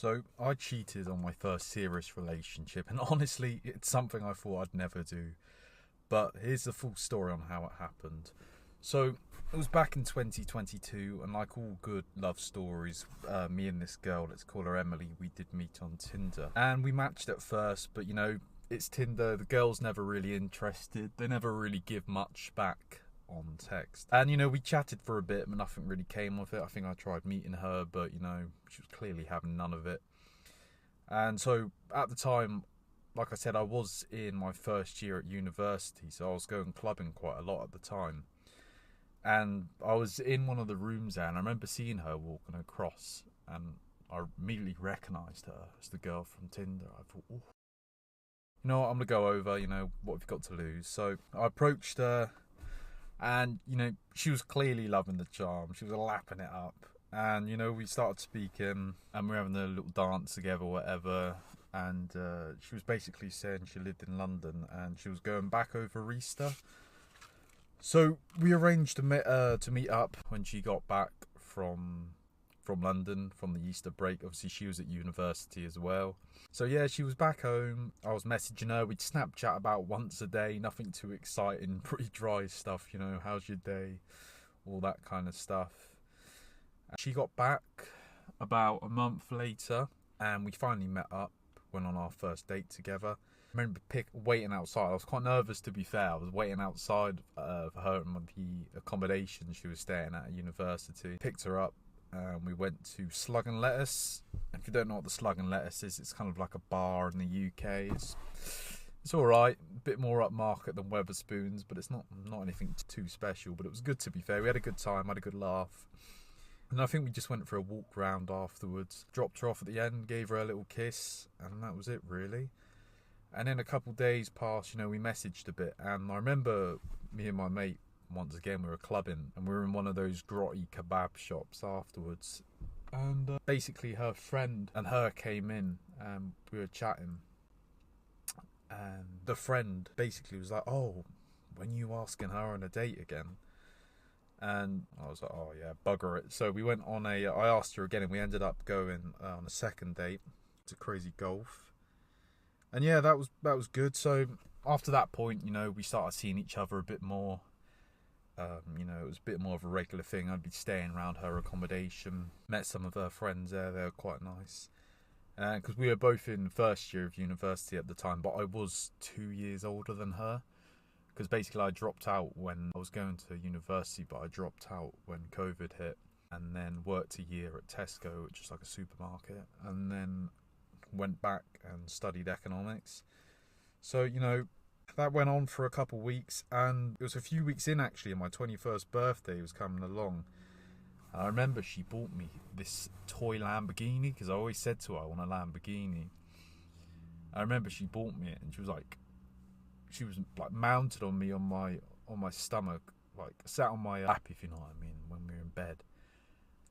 So I cheated on my first serious relationship, and honestly, it's something I thought I'd never do. But here's the full story on how it happened. So it was back in 2022, and like all good love stories, me and this girl, let's call her Emily, we did meet on Tinder. And we matched at first, but you know, it's Tinder, the girl's never really interested. They never really give much back on text. And you know, we chatted for a bit, but nothing really came of it. I think I tried meeting her, but you know, she was clearly having none of it. And so at the time, like I said, I was in my first year at university, so I was going clubbing quite a lot at the time. And I was in one of the rooms there, and I remember seeing her walking across, and I immediately recognised her as the girl from Tinder. I thought, oh, you know what, I'm going to go over, you know, what have you got to lose? So I approached her, and, you know, she was clearly loving the charm. She was lapping it up. And, you know, we started speaking, and we were having a little dance together, whatever. And she was basically saying she lived in London, and she was going back over Easter. So we arranged to meet up when she got back from London from the Easter break. Obviously, she was at university as well. So yeah, she was back home. I was messaging her. We'd Snapchat about once a day. Nothing too exciting. Pretty dry stuff, you know. How's your day? All that kind of stuff. And she got back about a month later, and we finally met up. Went on our first date together. I remember waiting outside. I was quite nervous, to be fair. I was waiting outside for her and the accommodation she was staying at university. Picked her up, and we went to Slug and Lettuce. And if you don't know what the Slug and Lettuce is, it's kind of like a bar in the UK. It's all right, a bit more upmarket than Wetherspoons, but it's not anything too special. But it was good, to be fair. We had a good time, had a good laugh. And I think we just went for a walk round afterwards. Dropped her off at the end, gave her a little kiss, and that was it, really. And then a couple of days passed, you know, we messaged a bit. And I remember me and my mate, once again, we were clubbing, and we were in one of those grotty kebab shops afterwards. And basically her friend and her came in, and we were chatting. And the friend basically was like, oh, when you asking her on a date again? And I was like, oh yeah, bugger it. So we went on I asked her again, and we ended up going on a second date to Crazy Golf. And yeah, that was good. So after that point, you know, we started seeing each other a bit more. You know, it was a bit more of a regular thing. I'd be staying around her accommodation. Met some of her friends there. They were quite nice. Because we were both in first year of university at the time, but I was 2 years older than her. Because basically I dropped out when I was going to university, but I dropped out when COVID hit, and then worked a year at Tesco, which is like a supermarket, and then went back and studied economics. So, you know, that went on for a couple of weeks, and it was a few weeks in, actually, and my 21st birthday was coming along. And I remember she bought me this toy Lamborghini, because I always said to her I want a Lamborghini. I remember she bought me it, and she was like mounted on me on my stomach, like sat on my lap, if you know what I mean, when we were in bed.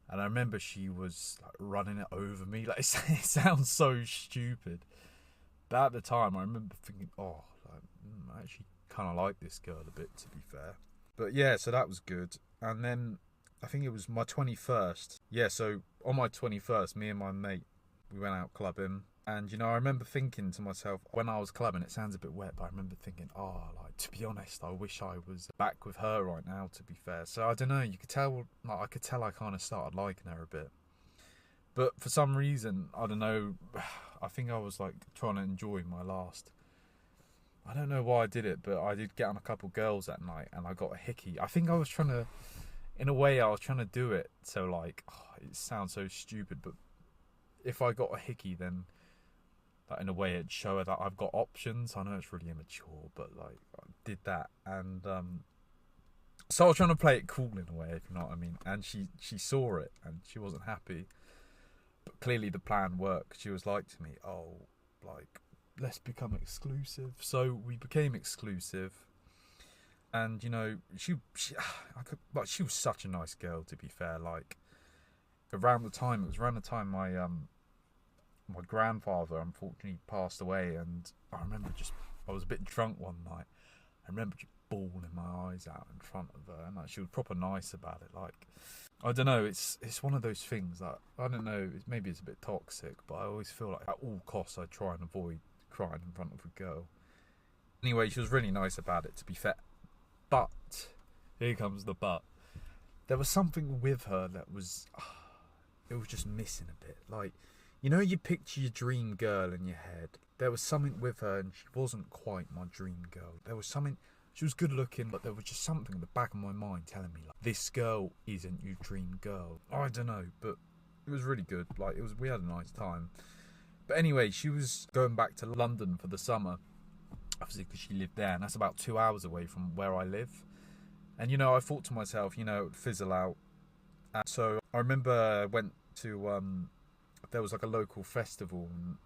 And I remember she was like running it over me. Like, it sounds so stupid, but at the time I remember thinking, oh, like, I actually kind of like this girl a bit, to be fair. But yeah, so that was good. And then I think it was my 21st. Yeah, so on my 21st, me and my mate, we went out clubbing. And, you know, I remember thinking to myself, when I was clubbing, it sounds a bit wet, but I remember thinking, oh, like, to be honest, I wish I was back with her right now, to be fair. So, I don't know, you could tell, like, I could tell I kind of started liking her a bit. But for some reason, I don't know, I think I was, like, trying to enjoy my last. I don't know why I did it, but I did get on a couple girls that night, and I got a hickey. I think I was trying to, in a way, I was trying to do it. So, like, it sounds so stupid, but if I got a hickey, then in a way it'd show her that I've got options. I know it's really immature, but like, I did that. And so I was trying to play it cool in a way, if you know what I mean. And she saw it, and she wasn't happy, but clearly the plan worked. She was like to me, oh, like, let's become exclusive. So we became exclusive. And you know, she was such a nice girl, to be fair. Like, it was around the time my grandfather unfortunately passed away, and I remember I was a bit drunk one night. I remember just bawling my eyes out in front of her, and like, she was proper nice about it. Like, I don't know, it's one of those things that, I don't know, maybe it's a bit toxic, but I always feel like at all costs I try and avoid crying in front of a girl. Anyway, she was really nice about it, to be fair. But, here comes the but. There was something with her that was, it was just missing a bit. Like, you know, you picture your dream girl in your head. There was something with her, and she wasn't quite my dream girl. There was something, she was good looking, but there was just something in the back of my mind telling me, like, this girl isn't your dream girl. I don't know, but it was really good. Like, we had a nice time. But anyway, she was going back to London for the summer, obviously because she lived there, and that's about 2 hours away from where I live. And, you know, I thought to myself, you know, it would fizzle out. And so I remember I went to, there was like a local festival, and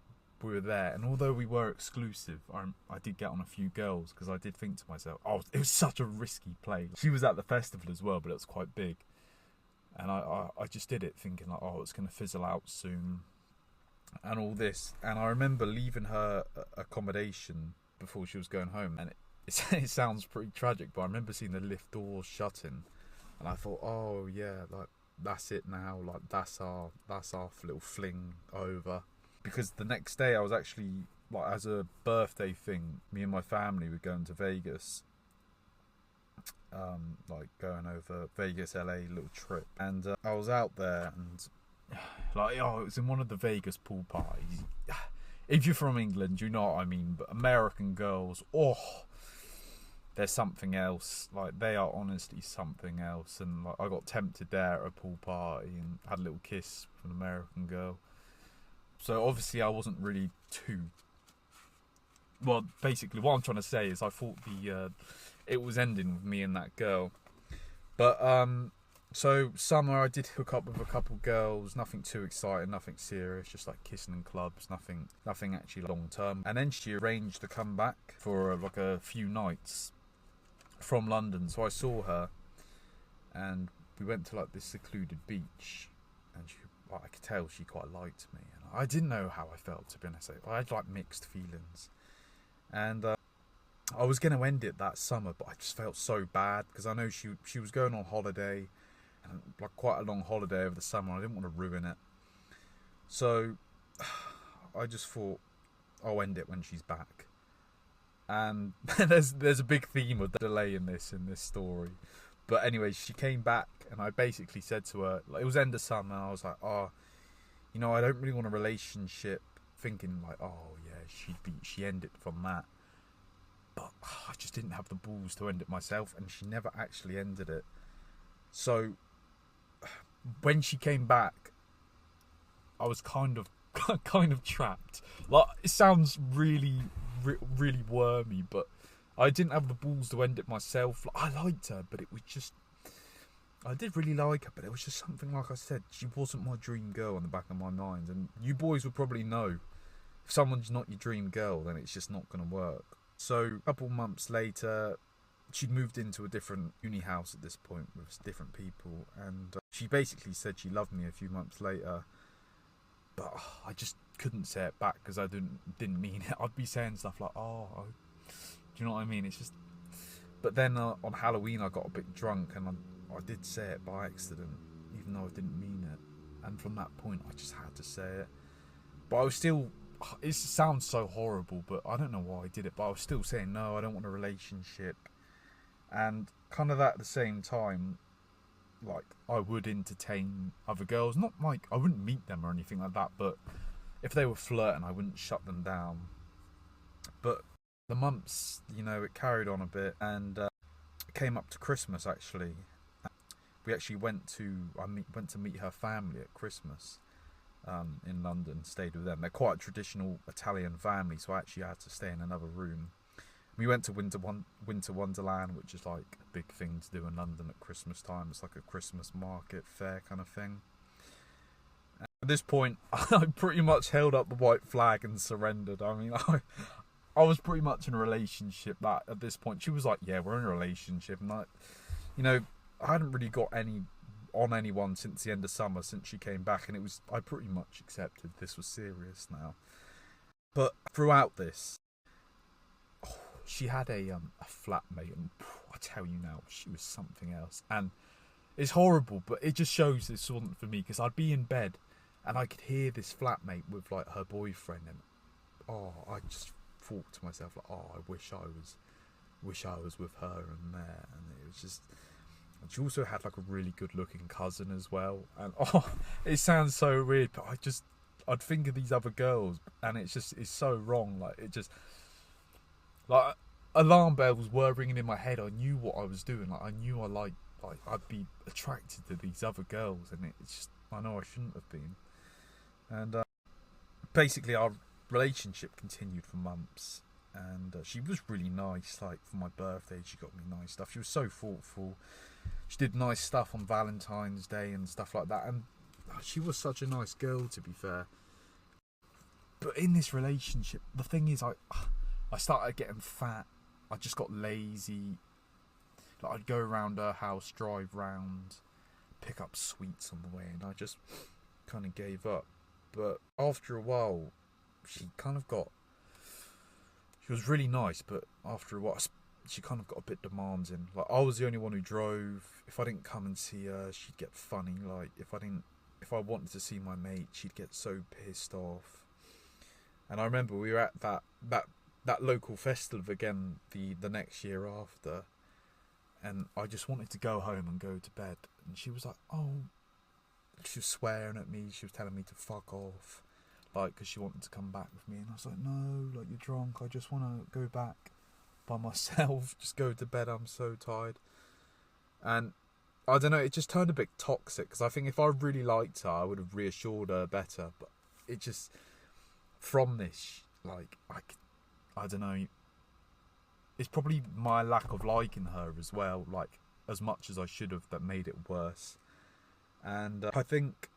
we were there. And although we were exclusive, I did get on a few girls, because I did think to myself, oh, it was such a risky play. She was at the festival as well, but it was quite big. And I just did it thinking, like, oh, it's going to fizzle out soon and all this. And I remember leaving her accommodation before she was going home, and it sounds pretty tragic, but I remember seeing the lift doors shutting, and I thought, oh yeah, like, that's it now, like, that's our little fling over. Because the next day I was actually, like, as a birthday thing, me and my family were going to Vegas, like going over Vegas, LA, little trip, and I was out there, and like, oh, it was in one of the Vegas pool parties. If you're from England, you know what I mean, but American girls, oh, they're something else. Like, they are honestly something else. And like, I got tempted there at a pool party and had a little kiss with an American girl. So obviously I wasn't really too, well, basically what I'm trying to say is I thought it was ending with me and that girl. But so summer I did hook up with a couple girls, nothing too exciting, nothing serious, just like kissing in clubs, nothing actually long term. And then she arranged to come back for like a few nights from London. So I saw her, and we went to like this secluded beach, and I could tell she quite liked me, and I didn't know how I felt, to be honest. I had like mixed feelings, and I was going to end it that summer, but I just felt so bad, because I know she was going on holiday, and like quite a long holiday over the summer. I didn't want to ruin it, so I just thought I'll end it when she's back. And there's a big theme of delay in this story. But anyway, she came back, and I basically said to her, like, it was end of summer, and I was like, oh, you know, I don't really want a relationship, thinking like, oh yeah, she ended from that. But I just didn't have the balls to end it myself, and she never actually ended it. So when she came back, I was kind of trapped. Like, it sounds really wormy, but I didn't have the balls to end it myself. Like, I liked her, but it was just, I did really like her, but it was just something, like I said, she wasn't my dream girl in the back of my mind. And you boys would probably know, if someone's not your dream girl, then it's just not going to work. So a couple months later, she'd moved into a different uni house at this point with different people, and she basically said she loved me a few months later, but I just couldn't say it back, because I didn't mean it. I'd be saying stuff like, oh, do you know what I mean? It's just, but then on Halloween I got a bit drunk, and I did say it by accident, even though I didn't mean it, and from that point I just had to say it. But I was still, it sounds so horrible, but I don't know why I did it, but I was still saying, no, I don't want a relationship. And kind of at the same time, like, I would entertain other girls, not like, I wouldn't meet them or anything like that, but if they were flirting, I wouldn't shut them down. But the months, you know, it carried on a bit, and it came up to Christmas, actually. We actually went to meet her family at Christmas in London, stayed with them. They're quite a traditional Italian family, so I actually had to stay in another room. We went to Winter Wonderland, which is like a big thing to do in London at Christmas time. It's like a Christmas market fair kind of thing. At this point, I pretty much held up the white flag and surrendered. I mean, I was pretty much in a relationship that at this point. She was like, yeah, we're in a relationship. And you know, I hadn't really got on anyone since the end of summer, since she came back. And I pretty much accepted this was serious now. But throughout this, she had a flatmate, and I tell you now, she was something else. And it's horrible, but it just shows this wasn't for me, because I'd be in bed and I could hear this flatmate with like her boyfriend, and I just thought to myself like, I wish I was with her and there. And it was just, and she also had like a really good looking cousin as well. And it sounds so weird, but I'd think of these other girls, and it's so wrong. Like, it just, like, alarm bells were ringing in my head. I knew what I was doing. Like, I knew I'd be attracted to these other girls, and it's just, I know I shouldn't have been. And basically our relationship continued for months, and she was really nice. Like, for my birthday, she got me nice stuff. She was so thoughtful. She did nice stuff on Valentine's Day and stuff like that, and she was such a nice girl, to be fair. But in this relationship, the thing is, I started getting fat. I just got lazy. Like, I'd go around her house, drive round, pick up sweets on the way, and I just kind of gave up. But after a while, she was really nice, but after a while, she kind of got a bit demanding. Like, I was the only one who drove. If I didn't come and see her, she'd get funny. Like, if I wanted to see my mate, she'd get so pissed off. And I remember we were at that local festival again the next year after, and I just wanted to go home and go to bed. And she was like, she was swearing at me. She was telling me to fuck off, like, because she wanted to come back with me. And I was like, no, like, you're drunk. I just want to go back by myself. Just go to bed. I'm so tired. And I don't know, it just turned a bit toxic, because I think if I really liked her, I would have reassured her better. But it just, from this, like, I don't know, it's probably my lack of liking her as well, like, as much as I should have, that made it worse. And I think,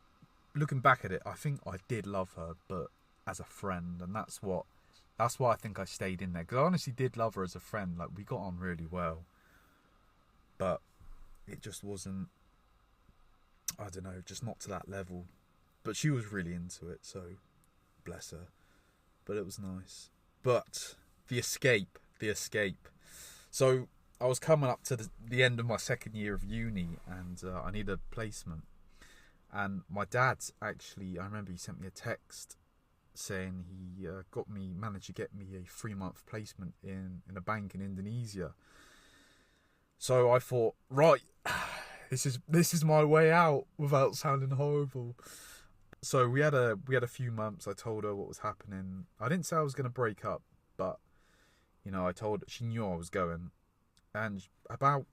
looking back at it, I think I did love her, but as a friend, and that's why I think I stayed in there, because I honestly did love her as a friend. Like, we got on really well, but it just wasn't, I don't know, just not to that level. But she was really into it, so bless her. But it was nice. But the escape. So I was coming up to the end of my second year of uni, and I needed a placement. And my dad, actually, I remember he sent me a text saying he managed to get me a 3-month placement in a bank in Indonesia. So I thought, right, this is my way out without sounding horrible. So we had a few months. I told her what was happening. I didn't say I was going to break up, but I told her. She knew I was going. And about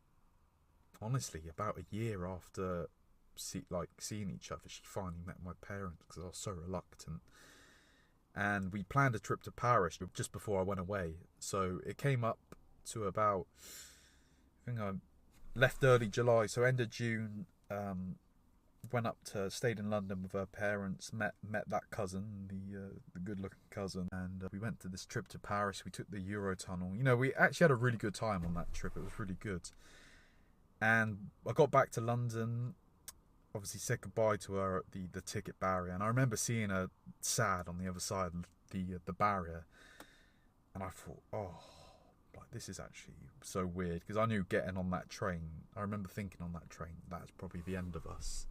a year after seeing each other, she finally met my parents, because I was so reluctant. And we planned a trip to Paris just before I went away. So it came up to about, I think I left early July, so end of June. Stayed in London with her parents, met that cousin, the good-looking cousin, and we went to this trip to Paris. We took the Eurotunnel. We actually had a really good time on that trip. It was really good. And I got back to London, obviously said goodbye to her at the ticket barrier, and I remember seeing her sad on the other side of the barrier, and I thought, like, this is actually so weird, because I knew getting on that train, I remember thinking on that train, that's probably the end of us.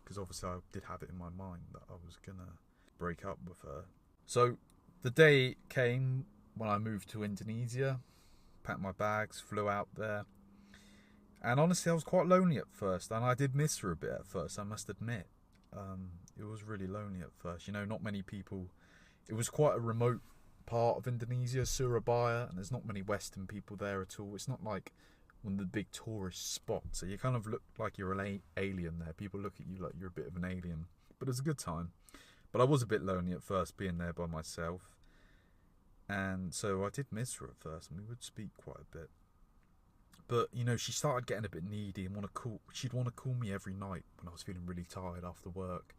Because obviously I did have it in my mind that I was gonna break up with her. So the day came when I moved to Indonesia, packed my bags, flew out there, and honestly I was quite lonely at first, and I did miss her a bit at first, I must admit. It was really lonely at first. Not many people. It was quite a remote part of Indonesia, Surabaya, and there's not many Western people there at all. It's not like one of the big tourist spots, so you kind of look like you're an alien there. People look at you like you're a bit of an alien, but it was a good time. But I was a bit lonely at first, being there by myself, and so I did miss her at first, and we would speak quite a bit. But she started getting a bit needy and she'd want to call me every night when I was feeling really tired after work,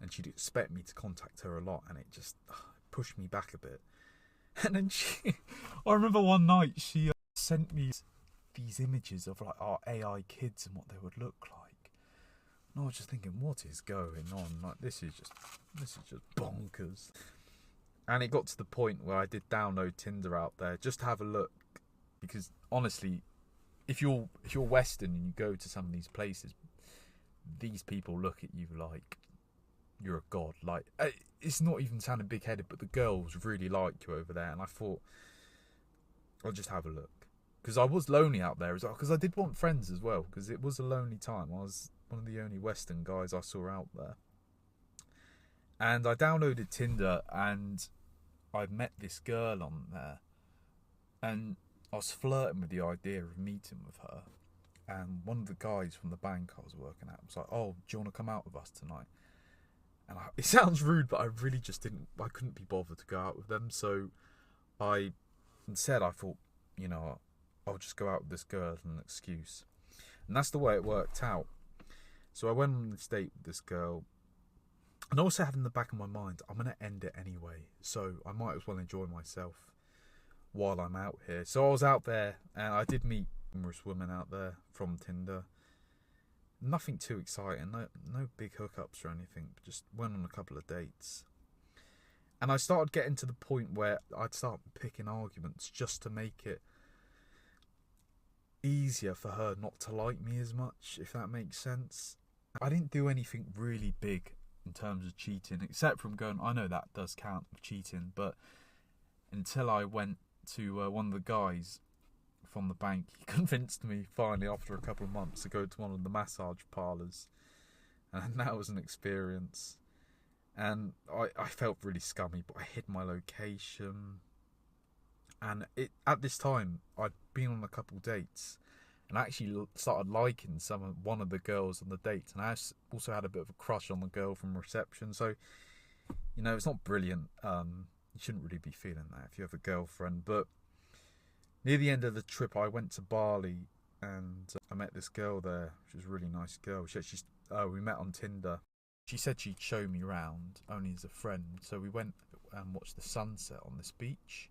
and she'd expect me to contact her a lot, and it just pushed me back a bit. And then I remember one night she sent me these images of like our AI kids and what they would look like, and I was just thinking, what is going on? Like, this is just bonkers. And it got to the point where I did download Tinder out there just to have a look, because honestly, if you're Western and you go to some of these places, these people look at you like you're a god. Like, it's not even sounding big-headed, but the girls really like you over there. And I thought, I'll just have a look, because I was lonely out there as well. Because I did want friends as well, because it was a lonely time. I was one of the only Western guys I saw out there. And I downloaded Tinder, and I met this girl on there, and I was flirting with the idea of meeting with her. And one of the guys from the bank I was working at was like, "Oh, do you want to come out with us tonight?" And it sounds rude, but I really just I couldn't be bothered to go out with them. So instead I thought, I'll just go out with this girl as an excuse. And that's the way it worked out. So I went on this date with this girl, and also had in the back of my mind, I'm going to end it anyway, so I might as well enjoy myself while I'm out here. So I was out there, and I did meet numerous women out there from Tinder. Nothing too exciting, no big hookups or anything, but just went on a couple of dates. And I started getting to the point where I'd start picking arguments just to make it easier for her not to like me as much, if that makes sense. I didn't do anything really big in terms of cheating, except from going, I know that does count for cheating, but until I went to one of the guys from the bank, he convinced me finally after a couple of months to go to one of the massage parlours, and that was an experience. And I felt really scummy, but I hid my location. And at this time, I'd been on a couple dates, and I actually started liking one of the girls on the dates. And I also had a bit of a crush on the girl from reception. So, it's not brilliant. You shouldn't really be feeling that if you have a girlfriend. But near the end of the trip, I went to Bali, and I met this girl there. She was a really nice girl. We met on Tinder. She said she'd show me around, only as a friend. So we went and watched the sunset on this beach.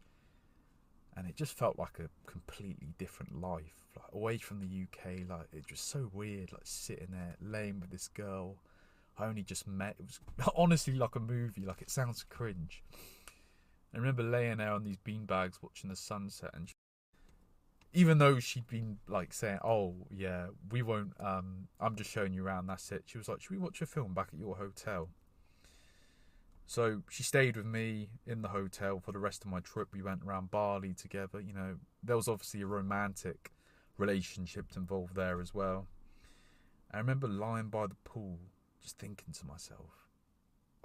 And it just felt like a completely different life. Like, away from the UK, like, it was so weird, like, sitting there, laying with this girl I only just met. It was honestly like a movie, like, it sounds cringe. I remember laying there on these beanbags watching the sunset, and even though she'd been, like, saying, "Oh, yeah, we won't, I'm just showing you around, that's it," she was like, "Should we watch a film back at your hotel?" So she stayed with me in the hotel for the rest of my trip. We went around Bali together. There was obviously a romantic relationship involved there as well. I remember lying by the pool, just thinking to myself,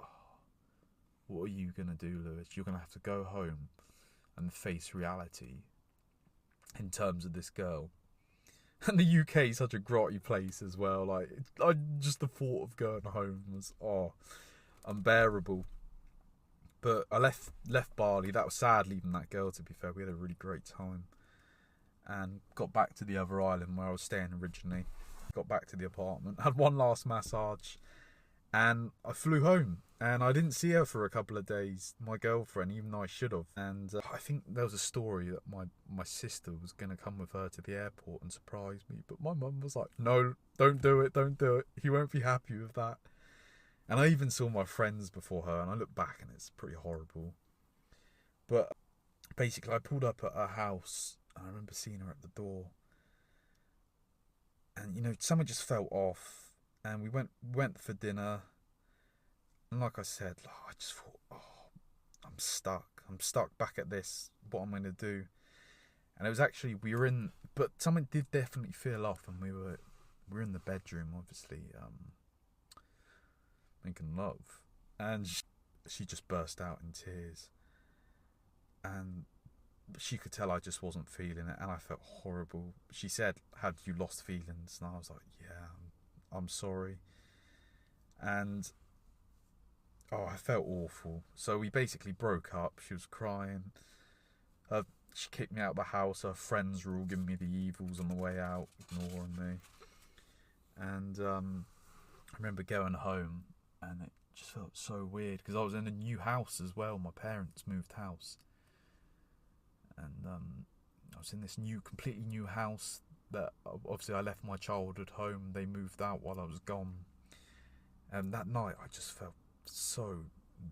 "Oh, what are you going to do, Lewis? You're going to have to go home and face reality in terms of this girl." And the UK is such a grotty place as well. Like, just the thought of going home was, unbearable. But I left Bali. That was sad leaving that girl, to be fair. We had a really great time. And got back to the other island where I was staying originally. Got back to the apartment. Had one last massage. And I flew home. And I didn't see her for a couple of days, my girlfriend, even though I should have. And I think there was a story that my sister was going to come with her to the airport and surprise me. But my mum was like, "No, don't do it, don't do it. He won't be happy with that." And I even saw my friends before her, and I look back and it's pretty horrible. But basically, I pulled up at her house, and I remember seeing her at the door. And, something just felt off. And we went for dinner. And like I said, I just thought, I'm stuck. I'm stuck back at this, what I'm going to do. And it was actually, but something did definitely feel off, and we were in the bedroom, obviously, making love, and she just burst out in tears, and she could tell I just wasn't feeling it, and I felt horrible. She said, "Had you lost feelings?" And I was like, "Yeah, I'm sorry." And I felt awful. So we basically broke up. She was crying. She kicked me out of the house. Her friends were all giving me the evils on the way out, ignoring me. And I remember going home, and it just felt so weird because I was in a new house as well. My parents moved house, and I was in this completely new house that obviously I left my childhood home. They moved out while I was gone, and that night I just felt so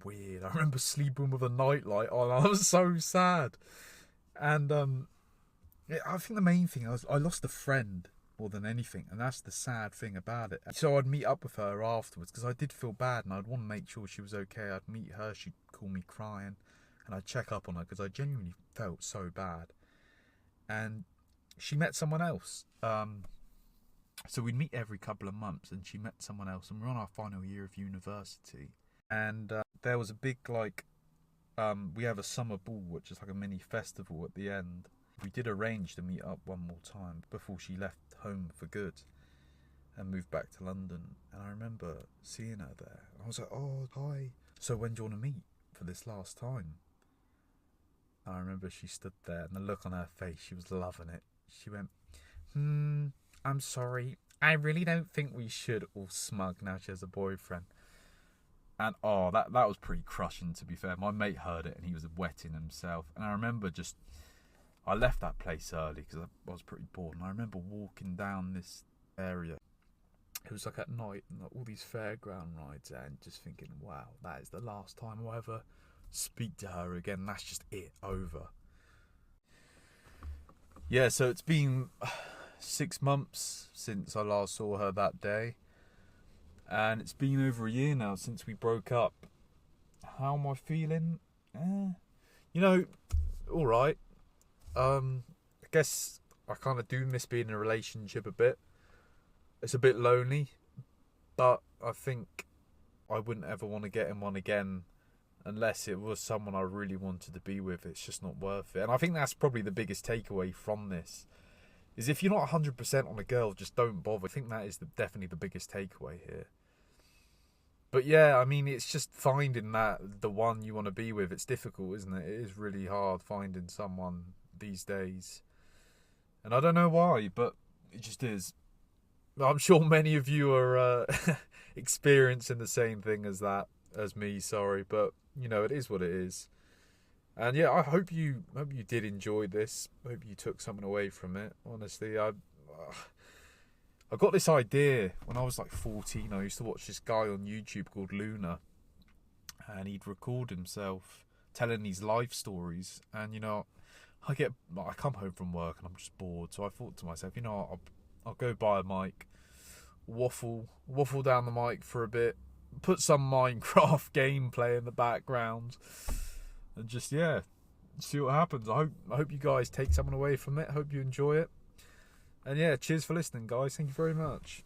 weird. I remember sleeping with a nightlight on. I was so sad. And I think the main thing, I lost a friend more than anything, and that's the sad thing about it. So I'd meet up with her afterwards because I did feel bad, and I'd want to make sure she was okay. I'd meet her, she'd call me crying, and I'd check up on her because I genuinely felt so bad. And she met someone else. So we'd meet every couple of months, and she met someone else, and we're on our final year of university. And there was a big, we have a summer ball, which is like a mini festival at the end. We did arrange to meet up one more time before she left home for good and moved back to London. And I remember seeing her there. I was like, oh, hi. So when do you want to meet for this last time? And I remember she stood there, and the look on her face, she was loving it. She went, I'm sorry. I really don't think we should. All smug now she has a boyfriend. And that was pretty crushing, to be fair. My mate heard it and he was wetting himself. And I remember I left that place early because I was pretty bored. And I remember walking down this area. It was like at night, and all these fairground rides there, and just thinking, wow, that is the last time I'll ever speak to her again. That's just it, over. Yeah, so it's been 6 months since I last saw her that day. And it's been over a year now since we broke up. How am I feeling? Alright. I guess I kind of do miss being in a relationship a bit. It's a bit lonely, but I think I wouldn't ever want to get in one again unless it was someone I really wanted to be with. It's just not worth it. And I think that's probably the biggest takeaway from this, is if you're not 100% on a girl, just don't bother. I think that is definitely the biggest takeaway here. But yeah, I mean, it's just finding the one you want to be with. It's difficult, isn't it? It is really hard finding someone these days. And I don't know why, but it just is. I'm sure many of you are experiencing the same thing as me, sorry. But, it is what it is. And yeah, I hope you did enjoy this. I hope you took something away from it. Honestly, I got this idea when I was like 14. I used to watch this guy on YouTube called Luna, and he'd record himself telling these life stories. And I come home from work and I'm just bored, so I thought to myself, I'll go buy a mic, waffle down the mic for a bit, put some Minecraft gameplay in the background, and just see what happens. I hope you guys take something away from it. I hope you enjoy it. And yeah, cheers for listening, guys. Thank you very much.